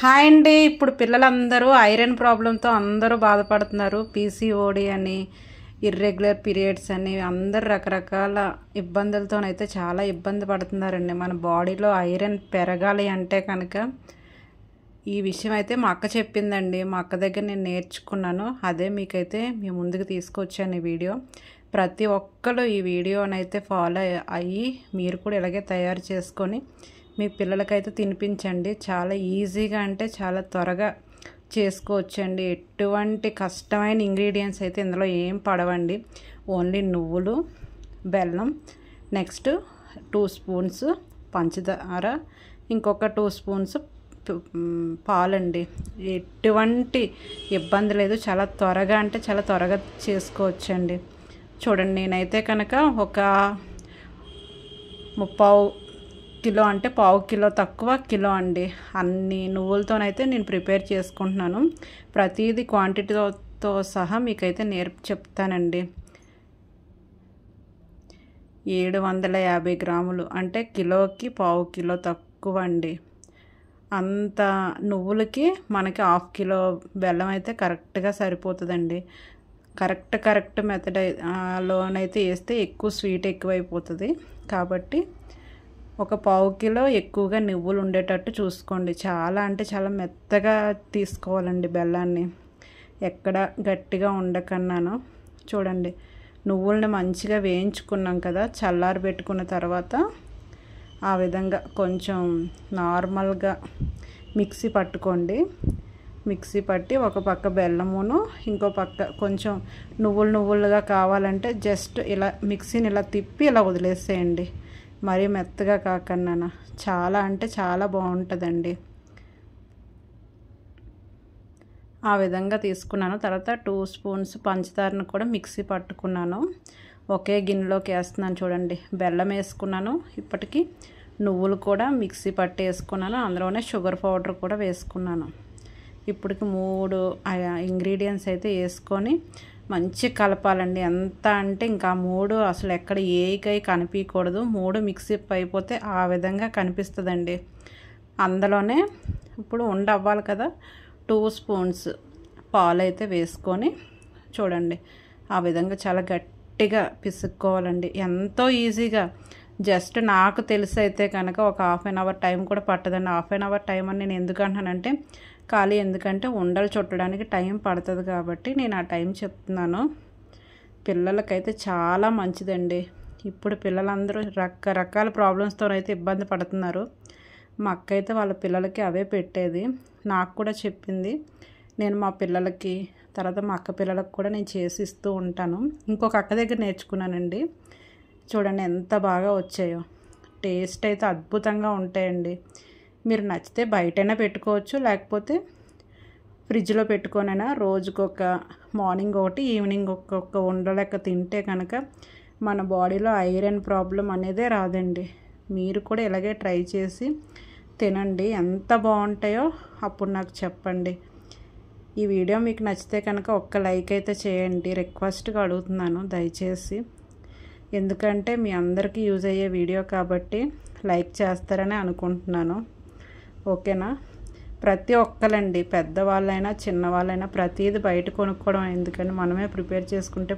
Hi అండి. ఇప్పుడు పిల్లలందరూ ఐరన్ ప్రాబ్లంతో అందరూ బాధపడుతున్నారు. పీసీఓడి అని, ఇర్రెగ్యులర్ పీరియడ్స్ అని అందరు రకరకాల ఇబ్బందులతోనైతే చాలా ఇబ్బంది పడుతున్నారండి. మన బాడీలో ఐరన్ పెరగాలి అంటే కనుక ఈ విషయం అయితే మా అక్క చెప్పిందండి. మా అక్క దగ్గర నేను నేర్చుకున్నాను. అదే మీకైతే మీ ముందుకు తీసుకొచ్చాను ఈ వీడియో. ప్రతి ఒక్కరు ఈ వీడియోనైతే ఫాలో అయ్యి మీరు కూడా ఇలాగే తయారు చేసుకొని మీ పిల్లలకైతే తినిపించండి. చాలా ఈజీగా అంటే చాలా త్వరగా చేసుకోవచ్చండి. ఎటువంటి కష్టమైన ఇంగ్రీడియంట్స్ అయితే ఇందులో ఏం పడవండి. ఓన్లీ నువ్వులు, బెల్లం, నెక్స్ట్ 2 స్పూన్స్ పంచదార, ఇంకొక 2 స్పూన్స్ పాలండి. ఎటువంటి ఇబ్బంది లేదు. చాలా త్వరగా అంటే చాలా త్వరగా చేసుకోవచ్చండి. చూడండి, నేనైతే కనుక ఒక 3/4 కిలో అంటే 1/4 కిలో తక్కువ కిలో అండి అన్ని నువ్వులతోనైతే నేను ప్రిపేర్ చేసుకుంటున్నాను. ప్రతిదీ క్వాంటిటీతో సహా మీకైతే చెప్తానండి. 750 గ్రాములు అంటే కిలోకి 1/4 కిలో తక్కువ అండి. అంత నువ్వులకి మనకి 1/2 కిలో బెల్లం అయితే కరెక్ట్గా సరిపోతుందండి. కరెక్ట్ మెథడ్ లోనైతే వేస్తే ఎక్కువ స్వీట్ ఎక్కువైపోతుంది. కాబట్టి ఒక 1/4 కిలో ఎక్కువగా నువ్వులు ఉండేటట్టు చూసుకోండి. చాలా అంటే చాలా మెత్తగా తీసుకోవాలండి బెల్లాన్ని, ఎక్కడ గట్టిగా ఉండకన్నాను. చూడండి, నువ్వుల్ని మంచిగా వేయించుకున్నాం కదా, చల్లారి పెట్టుకున్న తర్వాత ఆ విధంగా కొంచెం నార్మల్గా మిక్సీ పట్టుకోండి. మిక్సీ పట్టి ఒక పక్క బెల్లమును, ఇంకో పక్క కొంచెం నువ్వులుగా కావాలంటే జస్ట్ ఇలా మిక్సీని ఇలా తిప్పి ఇలా వదిలేసేయండి. మరీ మెత్తగా కాకన్నాను. చాలా అంటే చాలా బాగుంటుందండి. ఆ విధంగా తీసుకున్నాను. తర్వాత 2 స్పూన్స్ పంచదారను కూడా మిక్సీ పట్టుకున్నాను. ఒకే గిన్నెలోకి వేస్తున్నాను. చూడండి, బెల్లం వేసుకున్నాను, ఇప్పటికి నువ్వులు కూడా మిక్సీ పట్టి వేసుకున్నాను, అందులోనే షుగర్ పౌడర్ కూడా వేసుకున్నాను. ఇప్పటికి 3 ఇంగ్రీడియంట్స్ అయితే వేసుకొని మంచి కలపాలండి. ఎంత అంటే ఇంకా 3 అసలు ఎక్కడ ఏకై కనిపించకూడదు. 3 మిక్సీ అయిపోతే ఆ విధంగా కనిపిస్తుందండి. అందులోనే ఇప్పుడు అవ్వాలి కదా, 2 స్పూన్స్ పాలు అయితే వేసుకొని చూడండి ఆ విధంగా చాలా గట్టిగా పిసుక్కోవాలండి. ఎంతో ఈజీగా, జస్ట్ నాకు తెలిసి అయితే కనుక ఒక 1/2 అవర్ టైం కూడా పట్టదండి. 1/2 అవర్ టైం అని నేను ఎందుకు అంటున్నానంటే ఎందుకంటే ఉండలు చుట్టడానికి టైం పడుతుంది కాబట్టి నేను ఆ టైం చెప్తున్నాను. పిల్లలకైతే చాలా మంచిదండి. ఇప్పుడు పిల్లలందరూ రకరకాల ప్రాబ్లమ్స్తో అయితే ఇబ్బంది పడుతున్నారు. మా అక్క అయితే వాళ్ళ పిల్లలకి అవే పెట్టేది, నాకు కూడా చెప్పింది. నేను మా పిల్లలకి, తర్వాత మా అక్క పిల్లలకు కూడా నేను చేసి ఇస్తూ ఉంటాను. ఇంకొక అక్క దగ్గర నేర్చుకున్నానండి. చూడండి ఎంత బాగా వచ్చాయో. టేస్ట్ అయితే అద్భుతంగా ఉంటాయండి. మీరు నచ్చితే బయటైనా పెట్టుకోవచ్చు, లేకపోతే ఫ్రిడ్జ్లో పెట్టుకొనైనా రోజుకొక మార్నింగ్ ఒకటి, ఈవినింగ్ ఒక్కొక్క ఉండలేక తింటే కనుక మన బాడీలో ఐరన్ ప్రాబ్లం అనేదే రాదండి. మీరు కూడా ఇలాగే ట్రై చేసి తినండి. ఎంత బాగుంటాయో అప్పుడు నాకు చెప్పండి. ఈ వీడియో మీకు నచ్చితే కనుక ఒక్క లైక్ అయితే చేయండి. రిక్వెస్ట్గా అడుగుతున్నాను దయచేసి. ఎందుకంటే మీ అందరికీ యూజ్ అయ్యే వీడియో కాబట్టి లైక్ చేస్తారని అనుకుంటున్నాను. ఓకేనా? ప్రతి ఒక్కరండి, పెద్దవాళ్ళైనా చిన్నవాళ్ళైనా ప్రతిదీ బయట కొనుక్కోవడం ఎందుకని మనమే ప్రిపేర్ చేసుకుంటే